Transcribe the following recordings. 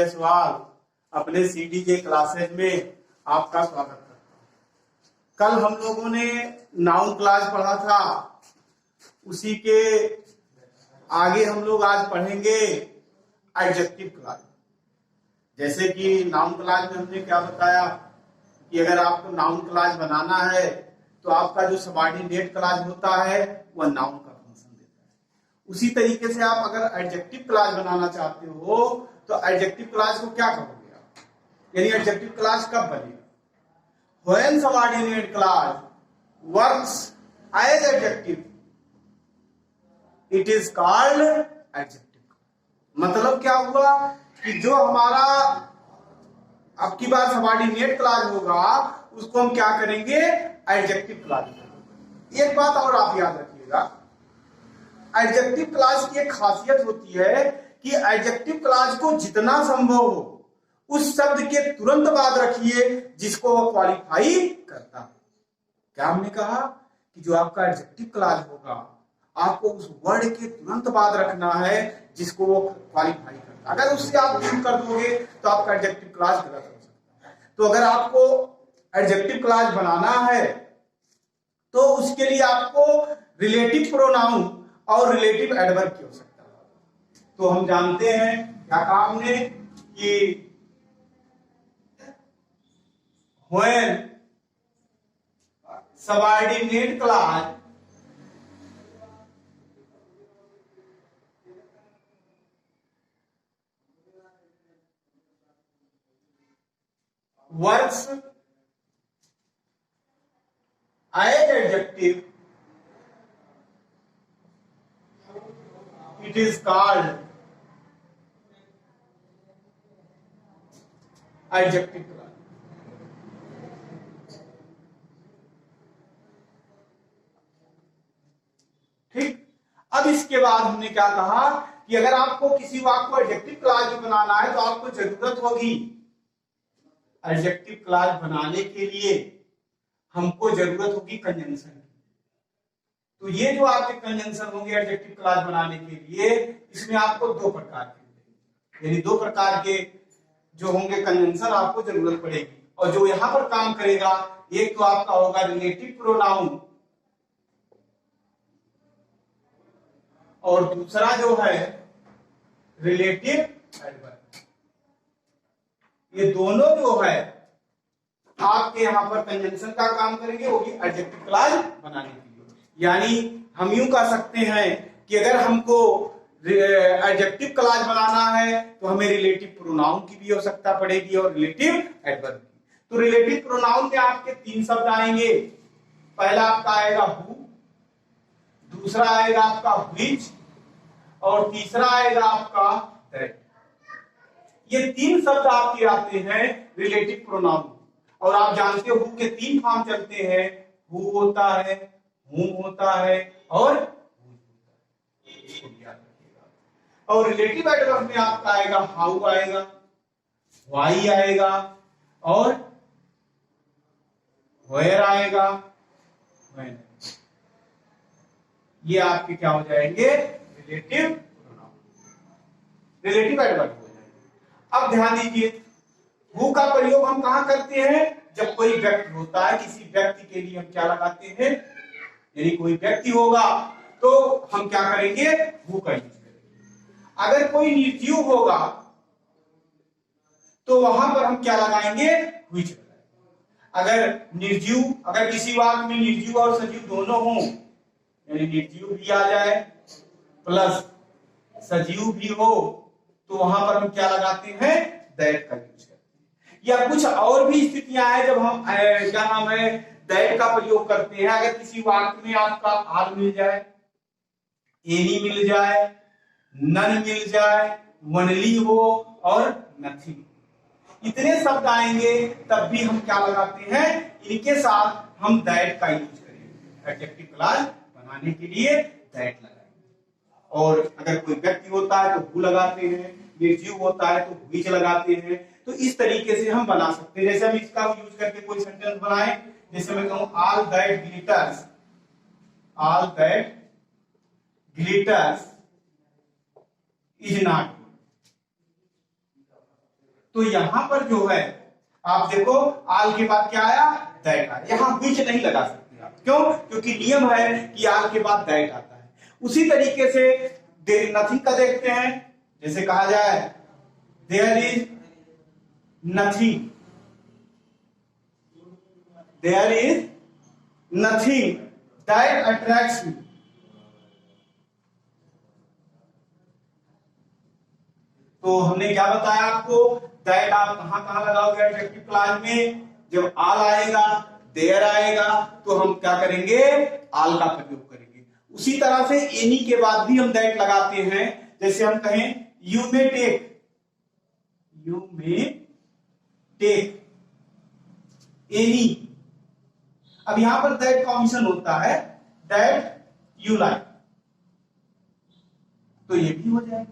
जायसवाल अपने सीडीजे क्लासेज में आपका स्वागत करता हूं। कल हम लोगों ने नाउन क्लास पढ़ा था, उसी के आगे हम लोग आज पढ़ेंगे एडजेक्टिव क्लास। जैसे कि नाउन क्लास में हमने क्या बताया कि अगर आपको नाउन क्लास बनाना है तो आपका जो सबऑर्डिनेट क्लास होता है वह नाउन का फंक्शन देता है। उसी तरीके से आप अगर एडजेक्टिव क्लास बनाना चाहते हो तो एडजेक्टिव क्लास को क्या करोगे आप, यानी एडजेक्टिव क्लास कब बनेगा? When subordinate clause works as adjective it is called adjective. मतलब क्या हुआ कि जो हमारा अब की बार सबऑर्डिनेट क्लास होगा उसको हम क्या करेंगे? एडजेक्टिव क्लास करेंगे। एक बात और आप याद रखिएगा, एडजेक्टिव क्लास की एक खासियत होती है कि एडजेक्टिव क्लास को जितना संभव हो उस शब्द के तुरंत बाद रखिए जिसको वो क्वालिफाई करता है। क्या हमने कहा कि जो आपका एडजेक्टिव क्लास होगा आपको उस वर्ड के तुरंत बाद रखना है जिसको वो क्वालिफाई करता है। अगर उससे आप दूर कर दोगे तो आपका एडजेक्टिव क्लास गलत हो सकता है। तो अगर आपको एडजेक्टिव क्लास बनाना है तो उसके लिए आपको रिलेटिव प्रोनाउन और रिलेटिव एडवर्ब की आवश्यकता है। तो हम जानते हैं क्या कहा हमने कि when subordinate class works as adjective it is called adjective class। ठीक, अब इसके बाद हमने क्या कहा कि अगर आपको किसी वाक्य को एडजेक्टिव क्लास में बनाना है तो आपको जरूरत होगी, एडजेक्टिव क्लास बनाने के लिए हमको जरूरत होगी कंजंक्शन की। तो ये जो आपके कंजंक्शन होंगे एडजेक्टिव क्लास बनाने के लिए, इसमें आपको दो प्रकार के, यानी दो प्रकार के जो होंगे कंजंक्शन आपको जरूरत पड़ेगी। और जो यहां पर काम करेगा, एक तो आपका होगा रिलेटिव प्रोनाउन और दूसरा जो है रिलेटिव एडवर्ब। ये दोनों जो है आपके यहां पर कंजंक्शन का काम करेंगे, वो भी एडजेक्टिव क्लास बनाने के लिए। यानी हम यूं कह सकते हैं कि अगर हमको एडजेक्टिव क्लास बनाना है तो हमें रिलेटिव प्रोनाउन की भी आवश्यकता पड़ेगी और रिलेटिव एडवर्ब की। तो रिलेटिव प्रोनाउन में आपके तीन शब्द आएंगे। पहला आपका आएगा हु, दूसरा आएगा आपका व्हिच और तीसरा आएगा आपका दैट। ये तीन शब्द आपके आते हैं रिलेटिव प्रोनाउन। और आप जानते हो हु के तीन फॉर्म चलते हैं, हु होता है, हुम होता है और इसको याद रखिएगा। और रिलेटिव एडवर्ब में आपका आएगा हाउ आएगा, व्हाई आएगा और वेयर आएगा, व्हेन। ये आपके क्या हो जाएंगे? रिलेटिव प्रोनाउन, रिलेटिव एडवर्ब हो जाएंगे। अब ध्यान दीजिए, हु का प्रयोग हम कहां करते हैं? जब कोई व्यक्ति होता है, किसी व्यक्ति के लिए हम क्या लगाते हैं, यानी कोई व्यक्ति होगा तो हम क्या करेंगे? हु का यूज करेंगे। अगर कोई निर्जीव होगा तो वहां पर हम क्या लगाएंगे? व्हिच लगाएंगे। अगर किसी वाक्य में निर्जीव और सजीव दोनों हों, यानी निर्जीव भी आ जाए प्लस सजीव भी हो, तो वहां पर हम क्या लगाते हैं? दैट का यूज करते हैं। या कुछ और भी स्थितियां हैं जब हम क्या नाम है दैट का प्रयोग करते हैं। अगर किसी वाक्य में आपका आल मिल जाए, एनी मिल जाए, नन मिल जाए, ओनली हो और नथिंग, इतने शब्द आएंगे तब भी हम क्या लगाते हैं? इनके साथ हम दैट का यूज करेंगे। एडजेक्टिव क्लास बनाने के लिए दैट लगाएंगे। और अगर कोई व्यक्ति होता है तो हु लगाते हैं, निर्जीव होता है तो व्हिच लगाते हैं। तो इस तरीके से हम बना सकते हैं। जैसे हम इसका यूज करके कोई सेंटेंस बनाएं, जैसे मैं कहूं all that glitters, all that glitters is not, तो यहां पर जो है आप देखो आल के बाद क्या आया, दैट आया। यहां व्हिच नहीं लगा सकते आप, क्यों? क्योंकि नियम है कि आल के बाद दैट आता है। उसी तरीके से नथिंग का देखते हैं, जैसे कहा जाए there is nothing, there is nothing that attracts me. तो हमने क्या बताया आपको, दैट आप कहां कहां लगाओगे एडजेक्टिव क्लॉज में? जब आल आएगा, देयर आएगा, तो हम क्या करेंगे, आल का प्रयोग करेंगे। उसी तरह से एनी के बाद भी हम दैट लगाते हैं। जैसे हम कहें you may take, you may take any. अब यहां पर दैट का ऑप्शन होता है दैट यू लाइक, तो ये भी हो जाएगा,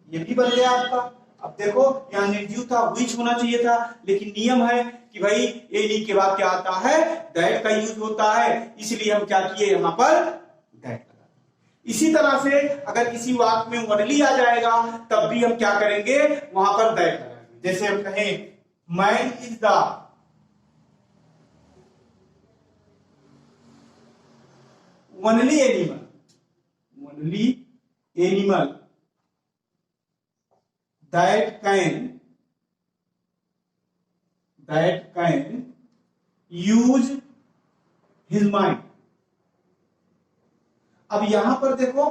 ये भी बन गया आपका। अब देखो यहां निर्जीव था, व्हिच होना चाहिए था, लेकिन नियम है कि भाई एनी के बाद क्या आता है, दैट का यूज होता है, इसलिए हम क्या किए यहां पर दैट लगा। इसी तरह से अगर किसी वाक्य में ओनली आ जाएगा तब भी हम क्या करेंगे, वहां पर दैट लगाएंगे। जैसे हम कहें man is the only animal, only animal that can use his mind। अब यहां पर देखो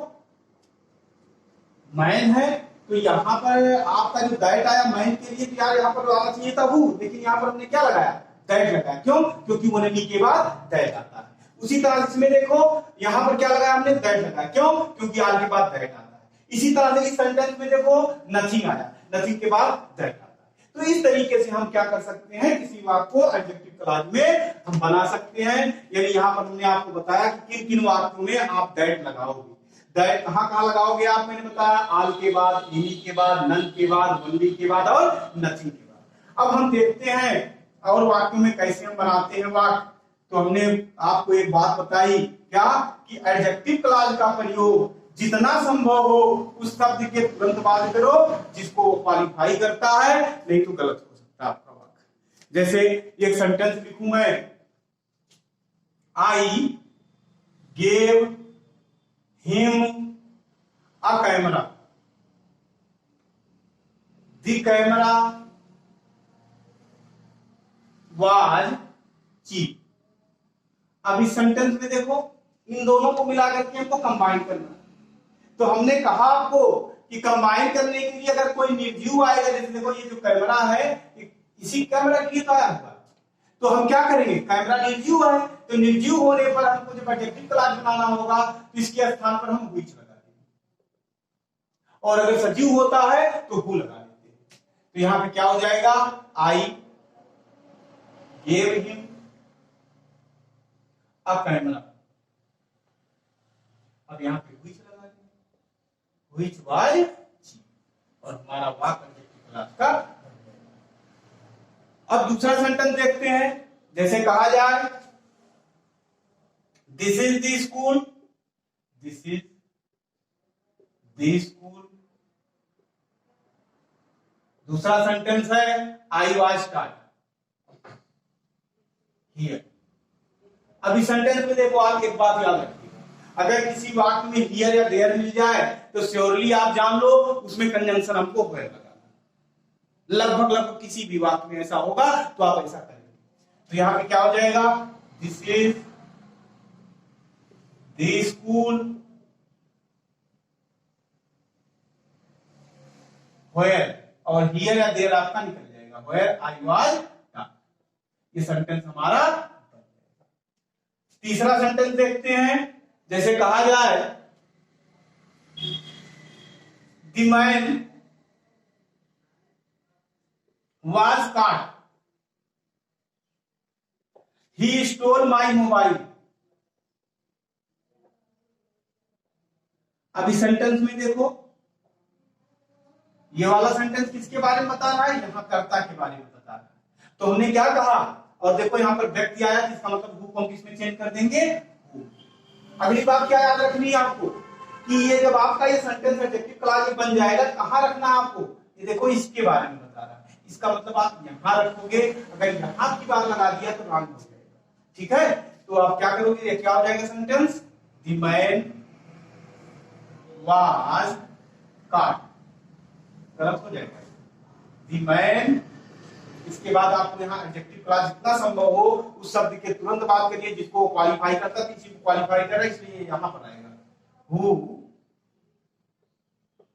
मैन है, तो यहां पर आपका जो दैट आया मैन के लिए, तो यार यहां पर आना चाहिए था हु, लेकिन यहां पर हमने क्या लगाया, दैट लगाया। क्यों? क्योंकि ओनली के बाद दैट आता है। उसी तरह इसमें देखो यहां पर क्या लगाया हमने, दैट लगाया। क्यों? क्योंकि आल के बाद दैट आता है। इसी तरह से इस सेंटेंस में देखो नथिंग आया, नथिंग के बाद दैट आता है। तो इस तरीके से हम क्या कर सकते हैं, किसी वाक्य को एडजेक्टिव क्लॉज में हम बना सकते हैं। यानी यहां पर हमने आपको बताया कि किन किन वाक्यों में आप दैट लगाओगे। दैट कहां कहां लगाओगे आप, मैंने बताया आल के बाद, एनी के बाद, नन के बाद, ओनली के बाद और नथिंग के बाद। अब हम देखते हैं और वाक्यों में कैसे हम बनाते हैं वाक्य। तो हमने आपको एक बात बताई क्या, कि एडजेक्टिव क्लॉज का प्रयोग जितना संभव हो उस शब्द के तुरंत बाद करो जिसको वो क्वालिफाई करता है, नहीं तो गलत हो सकता है आपका वाक्य। जैसे एक सेंटेंस लिखूं मैं, I gave him a camera, the camera was cheap. अब इस सेंटेंस में देखो इन दोनों को मिलाकर के हमको कंबाइन करना है। तो हमने कहा आपको कि कंबाइन करने के लिए अगर कोई निर्जीव आएगा, जैसे देखो ये जो कैमरा है इसी कैमरा के लिए तो आया हुआ, तो हम क्या करेंगे, कैमरा निर्जीव है, तो निर्जीव होने पर हमको जब एडजेक्टिव क्लॉज बनाना होगा तो इसके स्थान पर हम व्हिच लगा देंगे, और अगर सजीव होता है तो हु लगा देते हैं। तो यहां पे क्या हो जाएगा, आई गेव हिम अ कैमरा, अब यहां पे व्हिच लगा देंगे, व्हिच वाज चीप, और हमारा वाक्य एडजेक्टिव क्लॉज का। अब दूसरा सेंटेंस देखते हैं, जैसे कहा जाए this is the school, this is the school. दूसरा सेंटेंस है आई वाज स्टार्ट हियर। अब इस सेंटेंस में देखो आप एक बात याद रखिएगा, अगर किसी वाक्य में हियर या देयर मिल जाए तो श्योरली आप जान लो उसमें कंजंक्शन हमको होयर लगाना। लगभग किसी भी वाक्य में ऐसा होगा तो आप ऐसा करेंगे। तो यहां पे क्या हो जाएगा, this is the school where, और हियर या देयर आपका निकल जाएगा, वेयर आई वाज स्टार्ट। ये सेंटेंस हमारा। तीसरा सेंटेंस देखते हैं, जैसे कहा जाए the man was caught, he stole my mobile। अब इस सेंटेंस में देखो ये वाला सेंटेंस किसके बारे में बता रहा है, यहां कर्ता के बारे में बता रहा है। तो हमने क्या कहा, और देखो यहां पर व्यक्ति आया जिसका मतलब हु को हम किसमें चेंज कर देंगे, हु। अगली बात क्या याद रखनी है आपको, कि ये जब आपका ये सेंटेंस एडजेक्टिव क्लॉज बन जाएगा कहां रखना है आपको, ये देखो इसके बारे में बता रहा है, इसका मतलब आप यहां रखोगे, अगर यहां की बार लगा दिया तो रॉन्ग हो जाएगा। ठीक है, तो आप क्या करोगे, ये क्या हो जाएगा sentence, the man was cot, गलत हो जाएगा। द मैन, इसके बाद आपको यहाँ एडजेक्टिव क्लॉज जितना संभव हो उस शब्द के तुरंत बात करिए जिसको क्वालिफाई करता है, किसी को क्वालिफाई कर रहा है, इसलिए यहां पर आएगा। Who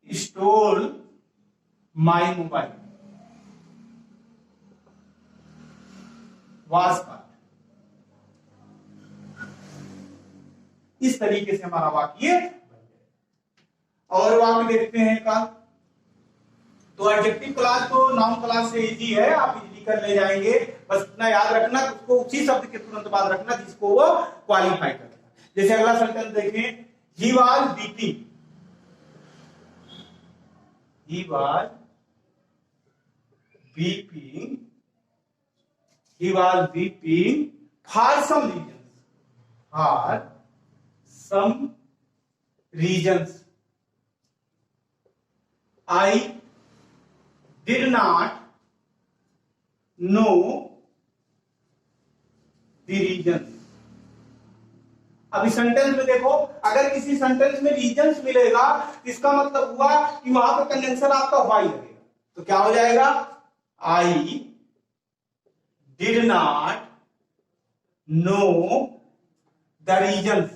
stole my mobile was cot. इस तरीके से हमारा वाक्य बन गया। और वाक्य देखते हैं का, तो एडजेक्टिव क्लॉज तो नाउन क्लॉज से इजी है, आप इजीली कर ले जाएंगे। बस इतना याद रखना उसको उसी शब्द के तुरंत बाद रखना जिसको वो क्वालिफाई करता है। जैसे अगला सेंटेंस देखें, he was weeping, he was weeping, he was weeping for some reasons, for some reasons I did not know the reasons। अभी सेंटेंस में देखो, अगर किसी सेंटेंस में रीजंस मिलेगा तो इसका मतलब हुआ कि वहां पर कंजंक्शन आपका वाई लगेगा, तो क्या हो जाएगा, आई did not know the reasons।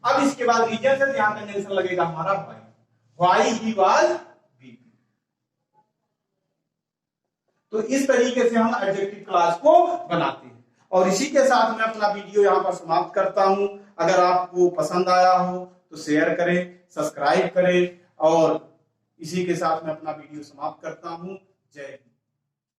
अब इसके बाद रीजन है, यहां कंजंक्शन लगेगा हमारा why he was weeping। तो इस तरीके से हम एडजेक्टिव क्लॉज को बनाते हैं। और इसी के साथ मैं अपना वीडियो यहां पर समाप्त करता हूं। अगर आपको पसंद आया हो तो शेयर करें, सब्सक्राइब करें, और इसी के साथ मैं अपना वीडियो समाप्त करता हूं। जय हिंद।